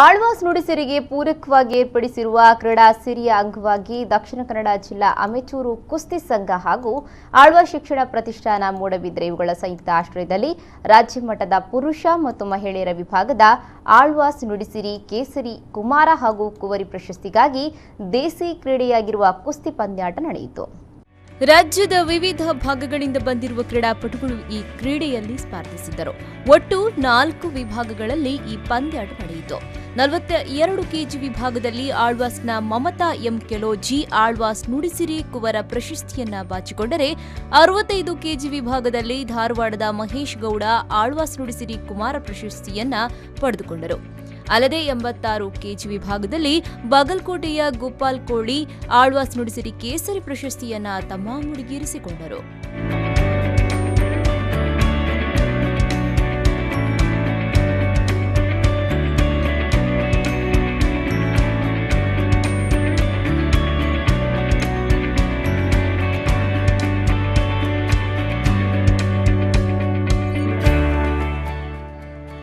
ಆಳ್ವಾಸ್ ನುಡಿಸಿರಿಗೆ ಪೂರಕವಾಗಿ ಏರ್ಪಡಿಸಿರುವ ಕ್ರೀಡಾ ಸಿರಿಯ ಅಂಗವಾಗಿ ದಕ್ಷಿಣ ಕನ್ನಡ ಜಿಲ್ಲಾ ಅಮೆಚೂರು ಕುಸ್ತಿ ಸಂಘ ಹಾಗೂ ಆಳ್ವಾಸ್ ಶಿಕ್ಷಣ ಪ್ರತಿಷ್ಠಾನ ಮೂಡಬಿದ್ರೆ ಇವುಗಳ ಸಂಯುಕ್ತ ಆಶ್ರಯದಲ್ಲಿ ರಾಜ್ಯ ಮಟ್ಟದ ಪುರುಷ ಮತ್ತು ಮಹಿಳೆಯರ ವಿಭಾಗದ ಆಳ್ವಾಸ್ ನುಡಿಸಿರಿ ಕೇಸರಿ ಕುಮಾರ ಹಾಗೂ ಕುವರಿ ಪ್ರಶಸ್ತಿಗಾಗಿ ದೇಸಿ ಕ್ರೀಡೆಯಾಗಿರುವ ಕುಸ್ತಿ ಪಂದ್ಯಾಟ ನಡೆಯಿತು. ರಾಜ್ಯದ ವಿವಿಧ ಭಾಗಗಳಿಂದ ಬಂದಿರುವ ಕ್ರೀಡಾಪಟುಗಳು ಈ ಕ್ರೀಡೆಯಲ್ಲಿ ಸ್ಪರ್ಧಿಸಿದ್ದರು. ಒಟ್ಟು 4 ವಿಭಾಗಗಳಲ್ಲಿ ಈ ಪಂದ್ಯಾಟ ನಡೆಯಿತು. 42 ಕೆಜಿ ವಿಭಾಗದಲ್ಲಿ ಆಳ್ವಾಸ್ನ ಮಮತಾ ಎಂ ಕೆಲೋಜಿ ಆಳ್ವಾಸ್ ನುಡಿಸಿರಿ ಕುವರ ಪ್ರಶಸ್ತಿಯನ್ನ ಬಾಚಿಕೊಂಡರೆ, 65 ಕೆಜಿ ವಿಭಾಗದಲ್ಲಿ ಧಾರವಾಡದ ಮಹೇಶ್ ಗೌಡ ಆಳ್ವಾಸ್ ನುಡಿಸಿರಿ ಕುಮಾರ ಪ್ರಶಸ್ತಿಯನ್ನ ಪಡೆದುಕೊಂಡರು. ಅಲ್ಲದೆ 86 ಕೆಜಿ ವಿಭಾಗದಲ್ಲಿ ಬಾಗಲಕೋಟೆಯ ಗೋಪಾಲ್ ಕೋಳಿ ಆಳ್ವಾಸ್ ನುಡಿಸಿರಿ ಕೇಸರಿ ಪ್ರಶಸ್ತಿಯನ್ನ ತಮ್ಮ ಮುಡಿಗೇರಿಸಿಕೊಂಡರು.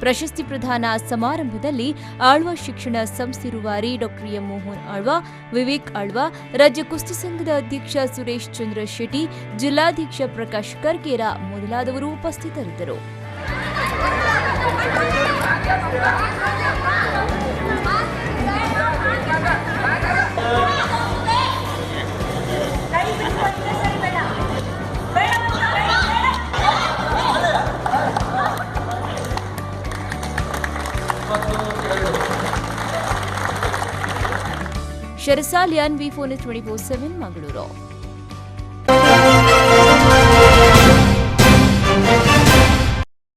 ಪ್ರಶಸ್ತಿ ಪ್ರದಾನ ಸಮಾರಂಭದಲ್ಲಿ ಆಳ್ವಾಸ್ ಶಿಕ್ಷಣ ಸಂಸ್ಥೆ ರೂವಾರಿ ಡಾ ಎಂ ಮೋಹನ್ ಆಳ್ವಾ, ವಿವೇಕ್ ಆಳ್ವಾ, ರಾಜ್ಯ ಕುಸ್ತಿ ಸಂಘದ ಅಧ್ಯಕ್ಷ ಸುರೇಶ್ ಚಂದ್ರ ಶೆಟ್ಟಿ, ಜಿಲ್ಲಾಧ್ಯಕ್ಷ ಪ್ರಕಾಶ್ ಕರ್ಕೇರ ಮೊದಲಾದವರು ಉಪಸ್ಥಿತರಿದ್ದರು. ಶರಸಾಲಿಯಾನ್ ವಿ4 24/7 ಮಂಗಳೂರು.